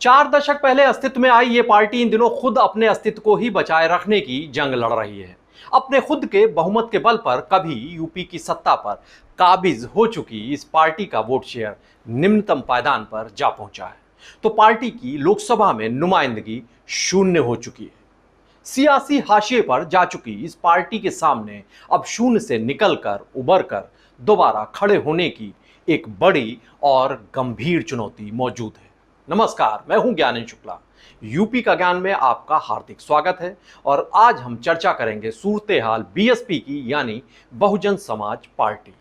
4 दशक पहले अस्तित्व में आई ये पार्टी इन दिनों खुद अपने अस्तित्व को ही बचाए रखने की जंग लड़ रही है। अपने खुद के बहुमत के बल पर कभी यूपी की सत्ता पर काबिज हो चुकी इस पार्टी का वोट शेयर निम्नतम पायदान पर जा पहुंचा है, तो पार्टी की लोकसभा में नुमाइंदगी शून्य हो चुकी है। सियासी हाशिए पर जा चुकी इस पार्टी के सामने अब शून्य से निकलकर उबर कर दोबारा खड़े होने की एक बड़ी और गंभीर चुनौती मौजूद है। नमस्कार, मैं हूं ज्ञानेंद्र शुक्ला। यूपी का ज्ञान में आपका हार्दिक स्वागत है और आज हम चर्चा करेंगे सूरत हाल बीएसपी की यानी बहुजन समाज पार्टी,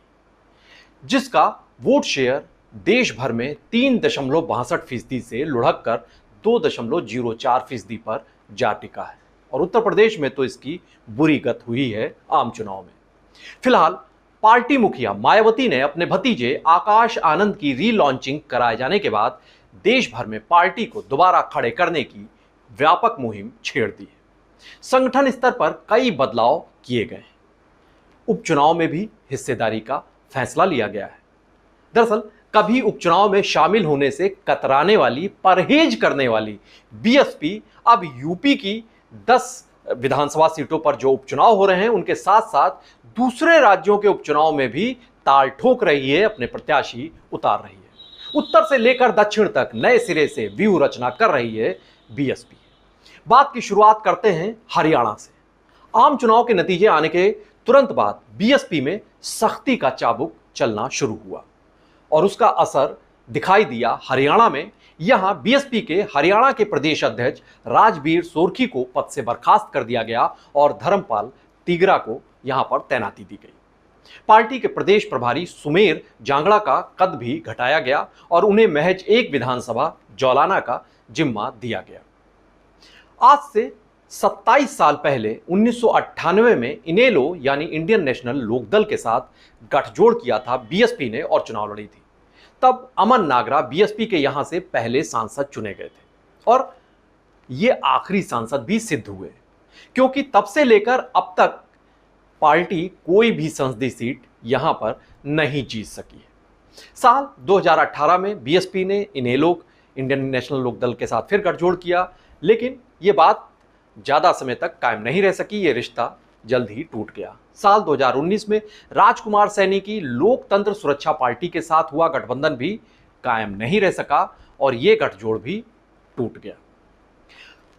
जिसका वोट शेयर देश भर में 3.62% से लुढ़क कर 2.04% पर जा टिका है और उत्तर प्रदेश में तो इसकी बुरी गत हुई है आम चुनाव में। फिलहाल पार्टी मुखिया मायावती ने अपने भतीजे आकाश आनंद की रीलॉन्चिंग कराए जाने के बाद देश भर में पार्टी को दोबारा खड़े करने की व्यापक मुहिम छेड़ दी है। संगठन स्तर पर कई बदलाव किए गए हैं। उपचुनाव में भी हिस्सेदारी का फैसला लिया गया है। दरअसल कभी उपचुनाव में शामिल होने से कतराने वाली, परहेज करने वाली बीएसपी अब यूपी की 10 विधानसभा सीटों पर जो उपचुनाव हो रहे हैं उनके साथ साथ दूसरे राज्यों के उपचुनाव में भी ताल ठोक रही है, अपने प्रत्याशी उतार रही है। उत्तर से लेकर दक्षिण तक नए सिरे से व्यूह रचना कर रही है बीएसपी। बात की शुरुआत करते हैं हरियाणा से। आम चुनाव के नतीजे आने के तुरंत बाद बीएसपी में सख्ती का चाबुक चलना शुरू हुआ और उसका असर दिखाई दिया हरियाणा में। यहां बीएसपी के हरियाणा के प्रदेश अध्यक्ष राजबीर सोरखी को पद से बर्खास्त कर दिया गया और धर्मपाल तिगरा को यहां पर तैनाती दी गई। पार्टी के प्रदेश प्रभारी सुमेर जांगड़ा का कद भी घटाया गया और उन्हें महज एक विधानसभा जौलाना का जिम्मा दिया गया। आज से 27 साल पहले 1998 में इनेलो यानी इंडियन नेशनल लोकदल के साथ गठजोड़ किया था बीएसपी ने और चुनाव लड़ी थी। तब अमन नागरा बीएसपी के यहां से पहले सांसद चुने गए थे और ये आखिरी सांसद भी सिद्ध हुए, क्योंकि तब से लेकर अब तक पार्टी कोई भी संसदीय सीट यहां पर नहीं जीत सकी है। साल 2018 में बीएसपी ने इनेलो इंडियन नेशनल लोकदल के साथ फिर गठजोड़ किया, लेकिन यह बात ज्यादा समय तक कायम नहीं रह सकी। यह रिश्ता जल्द ही टूट गया। साल 2019 में राजकुमार सैनी की लोकतंत्र सुरक्षा पार्टी के साथ हुआ गठबंधन भी कायम नहीं रह सका और यह गठजोड़ भी टूट गया।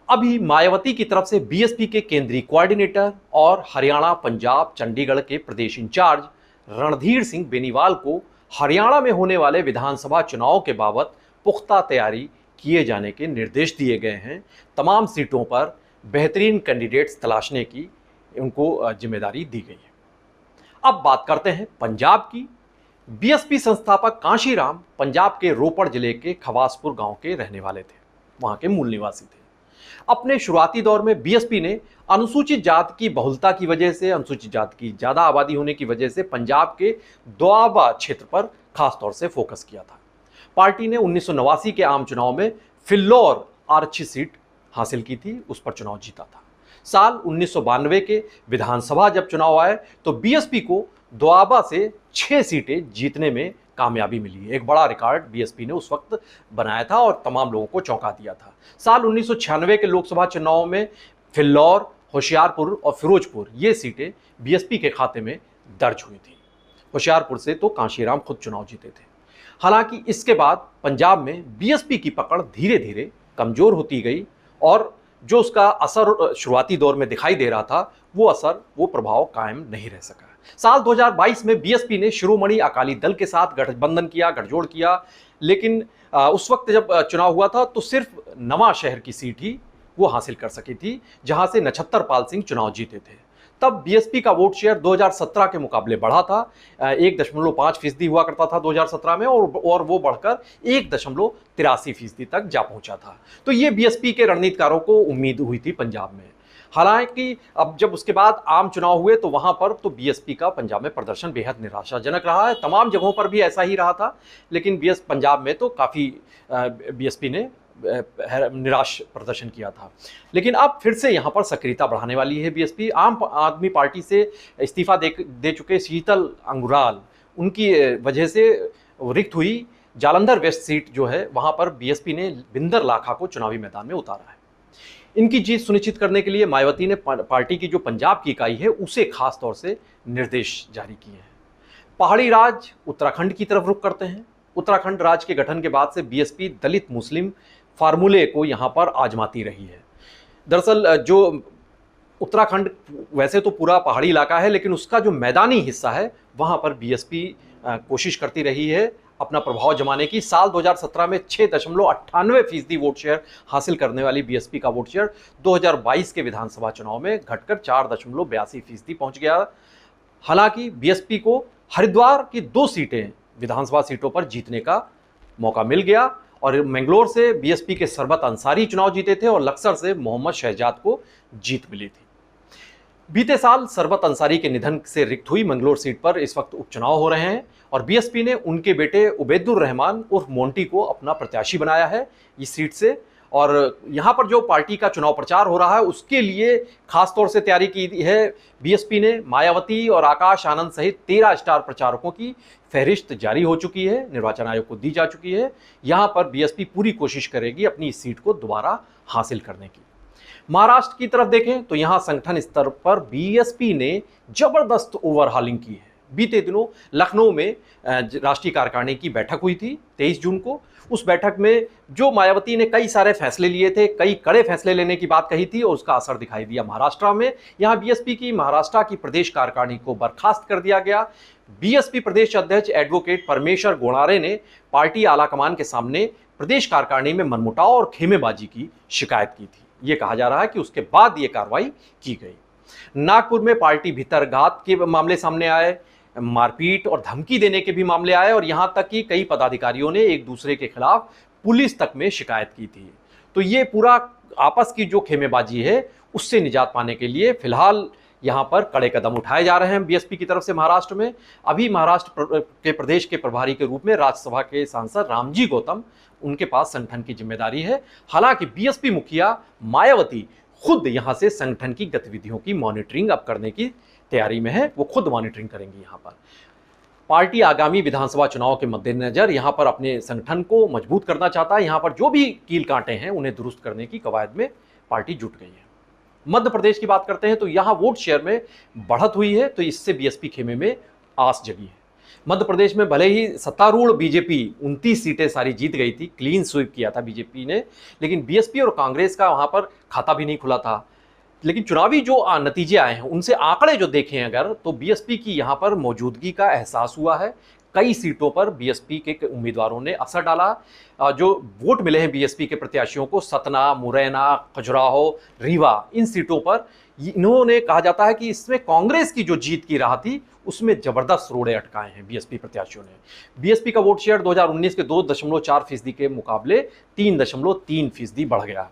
अभी मायावती की तरफ से बीएसपी के केंद्रीय कोऑर्डिनेटर और हरियाणा, पंजाब, चंडीगढ़ के प्रदेश इंचार्ज रणधीर सिंह बेनीवाल को हरियाणा में होने वाले विधानसभा चुनाव के बाबत पुख्ता तैयारी किए जाने के निर्देश दिए गए हैं। तमाम सीटों पर बेहतरीन कैंडिडेट्स तलाशने की उनको जिम्मेदारी दी गई है। अब बात करते हैं पंजाब की। बीएसपी संस्थापक कांशीराम पंजाब के रोपड़ जिले के खवासपुर गांव के रहने वाले थे, वहां के मूल निवासी थे। अपने शुरुआती दौर में बीएसपी ने अनुसूचित जाति की बहुलता की वजह से, अनुसूचित जाति की ज्यादा आबादी होने की वजह से पंजाब के दोआबा क्षेत्र पर खासतौर से फोकस किया था। पार्टी ने 1989 के आम चुनाव में फिल्लौर आरक्षित सीट हासिल की थी, उस पर चुनाव जीता था। साल 1992 के विधानसभा जब चुनाव आए तो बीएसपी को दोआबा से 6 सीटें जीतने में कामयाबी मिली। एक बड़ा रिकॉर्ड बीएसपी ने उस वक्त बनाया था और तमाम लोगों को चौंका दिया था। साल 1996 के लोकसभा चुनाव में फिल्लौर, होशियारपुर और फिरोजपुर ये सीटें बीएसपी के खाते में दर्ज हुई थी। होशियारपुर से तो कांशीराम खुद चुनाव जीते थे। हालांकि इसके बाद पंजाब में बीएसपी की पकड़ धीरे धीरे कमजोर होती गई और जो उसका असर शुरुआती दौर में दिखाई दे रहा था वो प्रभाव कायम नहीं रह सका। साल 2022 में बीएसपी ने शिरोमणि अकाली दल के साथ गठबंधन किया, गठजोड़ किया, लेकिन उस वक्त जब चुनाव हुआ था तो सिर्फ नवा शहर की सीट ही वो हासिल कर सकी थी, जहां से नछत्तर पाल सिंह चुनाव जीते थे। तब बीएसपी का वोट शेयर 2017 के मुकाबले बढ़ा था। 1.5% हुआ करता था 2017 में और वो बढ़कर 1.83% तक जा पहुंचा था। तो ये बीएसपी के रणनीतिकारों को उम्मीद हुई थी पंजाब में। हालांकि अब जब उसके बाद आम चुनाव हुए तो वहां पर तो बीएसपी का पंजाब में प्रदर्शन बेहद निराशाजनक रहा है। तमाम जगहों पर भी ऐसा ही रहा था, लेकिन पंजाब में तो काफ़ी बीएसपी ने निराश प्रदर्शन किया था। लेकिन अब फिर से यहाँ पर सक्रियता बढ़ाने वाली है बीएसपी। आम आदमी पार्टी से इस्तीफा दे चुके शीतल अंगुराल, उनकी वजह से रिक्त हुई जालंधर वेस्ट सीट जो है वहां पर बीएसपी ने बिंदर लाखा को चुनावी मैदान में उतारा है। इनकी जीत सुनिश्चित करने के लिए मायावती ने पार्टी की जो पंजाब की इकाई है उसे खास तौर से निर्देश जारी किए हैं। पहाड़ी राज उत्तराखंड की तरफ रुख करते हैं। उत्तराखंड राज्य के गठन के बाद से बीएसपी दलित मुस्लिम फार्मूले को यहां पर आजमाती रही है। दरअसल जो उत्तराखंड वैसे तो पूरा पहाड़ी इलाका है, लेकिन उसका जो मैदानी हिस्सा है वहां पर बीएसपी कोशिश करती रही है अपना प्रभाव जमाने की। साल 2017 में 6.98% वोट शेयर हासिल करने वाली बीएसपी का वोट शेयर 2022 के विधानसभा चुनाव में घटकर 4.82% पहुंच गया। हालांकि बीएसपी को हरिद्वार की 2 सीटें विधानसभा सीटों पर जीतने का मौका मिल गया और मैंगलोर से बीएसपी के सरबत अंसारी चुनाव जीते थे और लक्सर से मोहम्मद शहजाद को जीत मिली थी। बीते साल सरबत अंसारी के निधन से रिक्त हुई मंगलोर सीट पर इस वक्त उपचुनाव हो रहे हैं और बीएसपी ने उनके बेटे उबैदुर रहमान उर्फ मोंटी को अपना प्रत्याशी बनाया है इस सीट से। और यहाँ पर जो पार्टी का चुनाव प्रचार हो रहा है उसके लिए खास तौर से तैयारी की है बीएसपी ने। मायावती और आकाश आनंद सहित 13 स्टार प्रचारकों की फहरिस्त जारी हो चुकी है, निर्वाचन आयोग को दी जा चुकी है। यहाँ पर बीएसपी पूरी कोशिश करेगी अपनी इस सीट को दोबारा हासिल करने की। महाराष्ट्र की तरफ देखें तो यहाँ संगठन स्तर पर बीएसपी ने जबरदस्त ओवरहालिंग की है। बीते दिनों लखनऊ में राष्ट्रीय कार्यकारिणी की बैठक हुई थी 23 जून को। उस बैठक में जो मायावती ने कई सारे फैसले लिए थे, कई कड़े फैसले लेने की बात कही थी और उसका असर दिखाई दिया महाराष्ट्र में। यहाँ बीएसपी की महाराष्ट्र की प्रदेश कार्यकारिणी को बर्खास्त कर दिया गया। बीएसपी प्रदेश अध्यक्ष एडवोकेट परमेश्वर गोणारे ने पार्टी आलाकमान के सामने प्रदेश कार्यकारिणी में मनमुटाव और खेमेबाजी की शिकायत की थी। ये कहा जा रहा है कि उसके बाद ये कार्रवाई की गई। नागपुर में पार्टी भीतर घात के मामले सामने आए, मारपीट और धमकी देने के भी मामले आए और यहां तक कि कई पदाधिकारियों ने एक दूसरे के खिलाफ पुलिस तक में शिकायत की थी। तो ये पूरा आपस की जो खेमेबाजी है उससे निजात पाने के लिए फिलहाल यहां पर कड़े कदम उठाए जा रहे हैं बीएसपी की तरफ से महाराष्ट्र में। अभी महाराष्ट्र के प्रदेश के प्रभारी के रूप में राज्यसभा के सांसद रामजी गौतम, उनके पास संगठन की जिम्मेदारी है। हालांकि बीएसपी मुखिया मायावती खुद यहां से संगठन की गतिविधियों की मॉनिटरिंग अब करने की तैयारी में है। वो खुद मॉनिटरिंग करेंगी। यहां पर पार्टी आगामी विधानसभा चुनाव के मद्देनजर यहां पर अपने संगठन को मजबूत करना चाहता है। यहां पर जो भी कील कांटे हैं उन्हें दुरुस्त करने की कवायद में पार्टी जुट गई है। मध्य प्रदेश की बात करते हैं तो यहां वोट शेयर में बढ़त हुई है, तो इससे बीएसपी खेमे में आस जगी है। मध्य प्रदेश में भले ही सत्तारूढ़ बीजेपी 29 सीटें सारी जीत गई थी, क्लीन स्वीप किया था बीजेपी ने, लेकिन बीएसपी और कांग्रेस का वहां पर खाता भी नहीं खुला था। लेकिन चुनावी जो नतीजे आए हैं उनसे आंकड़े जो देखें अगर, तो बीएसपी की यहां पर मौजूदगी का एहसास हुआ है। कई सीटों पर बीएसपी के उम्मीदवारों ने असर डाला। जो वोट मिले हैं बीएसपी के प्रत्याशियों को सतना, मुरैना, खजुराहो, रीवा, इन सीटों पर इन्होंने कहा जाता है कि इसमें कांग्रेस की जो जीत की राह थी उसमें जबरदस्त रोड़े अटकाए हैं बीएसपी प्रत्याशियों ने। बीएसपी का वोट शेयर 2019 के 2.4% के मुकाबले 3.3% बढ़ गया।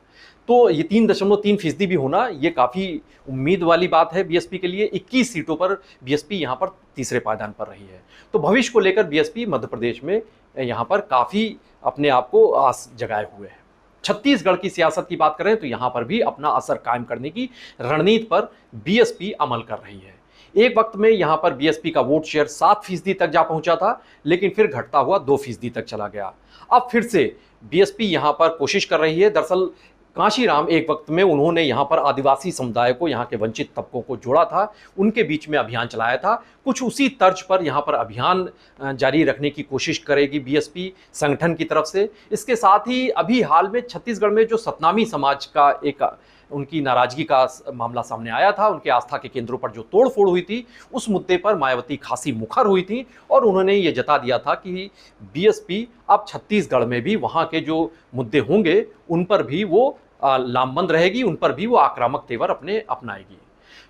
तो ये 3.3% भी होना ये काफ़ी उम्मीद वाली बात है बीएसपी के लिए। 21 सीटों पर बीएसपी यहाँ पर तीसरे पायदान पर रही है। तो भविष्य को लेकर बीएसपी मध्य प्रदेश में यहाँ पर काफ़ी अपने आप को आस जगाए हुए है। छत्तीसगढ़ की सियासत की बात करें तो यहाँ पर भी अपना असर कायम करने की रणनीति पर बीएसपी अमल कर रही है। एक वक्त में यहाँ पर बीएसपी का वोट शेयर 7% तक जा पहुंचा था, लेकिन फिर घटता हुआ 2% तक चला गया। अब फिर से बीएसपी यहाँ पर कोशिश कर रही है। दरअसल कांशीराम एक वक्त में उन्होंने यहाँ पर आदिवासी समुदाय को, यहाँ के वंचित तबकों को जोड़ा था, उनके बीच में अभियान चलाया था। कुछ उसी तर्ज पर यहाँ पर अभियान जारी रखने की कोशिश करेगी बीएसपी संगठन की तरफ से। इसके साथ ही अभी हाल में छत्तीसगढ़ में जो सतनामी समाज का एक उनकी नाराजगी का मामला सामने आया था, उनके आस्था के केंद्रों पर जो तोड़फोड़ हुई थी, उस मुद्दे पर मायावती खासी मुखर हुई थी और उन्होंने ये जता दिया था कि बीएसपी अब छत्तीसगढ़ में भी वहाँ के जो मुद्दे होंगे उन पर भी वो लामबंद रहेगी, उन पर भी वो आक्रामक तेवर अपनाएगी।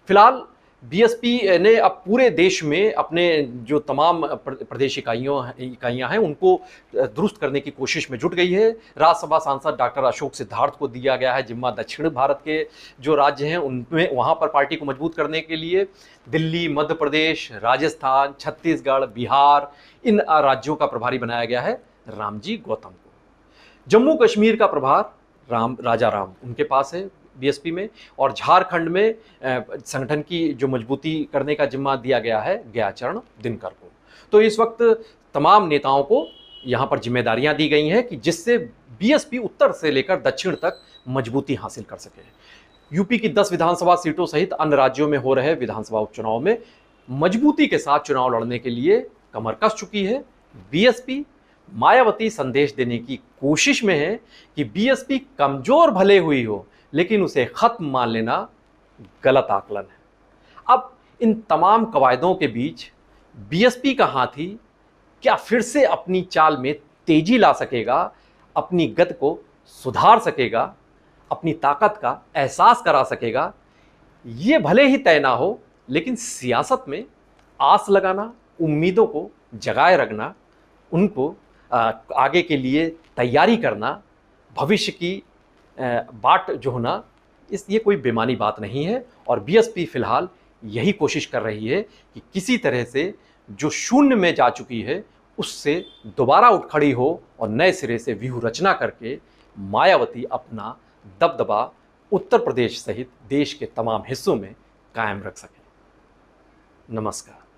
फिलहाल बीएसपी ने अब पूरे देश में अपने जो तमाम प्रदेश इकाइयां हैं उनको दुरुस्त करने की कोशिश में जुट गई है। राज्यसभा सांसद डॉक्टर अशोक सिद्धार्थ को दिया गया है जिम्मा दक्षिण भारत के जो राज्य हैं उनमें, वहां पर पार्टी को मजबूत करने के लिए दिल्ली, मध्य प्रदेश, राजस्थान, छत्तीसगढ़, बिहार, इन राज्यों का प्रभारी बनाया गया है रामजी गौतम को। जम्मू कश्मीर का प्रभार राजा राम उनके पास है बीएसपी में, और झारखंड में संगठन की जो मजबूती करने का जिम्मा दिया गया है ज्ञाचरण दिनकर को। तो इस वक्त तमाम नेताओं को यहाँ पर जिम्मेदारियां दी गई हैं कि जिससे बीएसपी उत्तर से लेकर दक्षिण तक मजबूती हासिल कर सके। यूपी की 10 विधानसभा सीटों सहित अन्य राज्यों में हो रहे विधानसभा उपचुनाव में मजबूती के साथ चुनाव लड़ने के लिए कमर कस चुकी है बीएसपी। मायावती संदेश देने की कोशिश में है कि बीएसपी कमजोर भले हुई हो, लेकिन उसे खत्म मान लेना गलत आकलन है। अब इन तमाम कवायदों के बीच बीएसपी का हाथी क्या फिर से अपनी चाल में तेजी ला सकेगा, अपनी गति को सुधार सकेगा, अपनी ताकत का एहसास करा सकेगा? ये भले ही तय ना हो, लेकिन सियासत में आस लगाना, उम्मीदों को जगाए रखना, उनको आगे के लिए तैयारी करना, भविष्य की बाट जोहना, ये कोई बेमानी बात नहीं है। और बीएसपी फिलहाल यही कोशिश कर रही है कि किसी तरह से जो शून्य में जा चुकी है उससे दोबारा उठ खड़ी हो और नए सिरे से व्यूह रचना करके मायावती अपना दबदबा उत्तर प्रदेश सहित देश के तमाम हिस्सों में कायम रख सके। नमस्कार।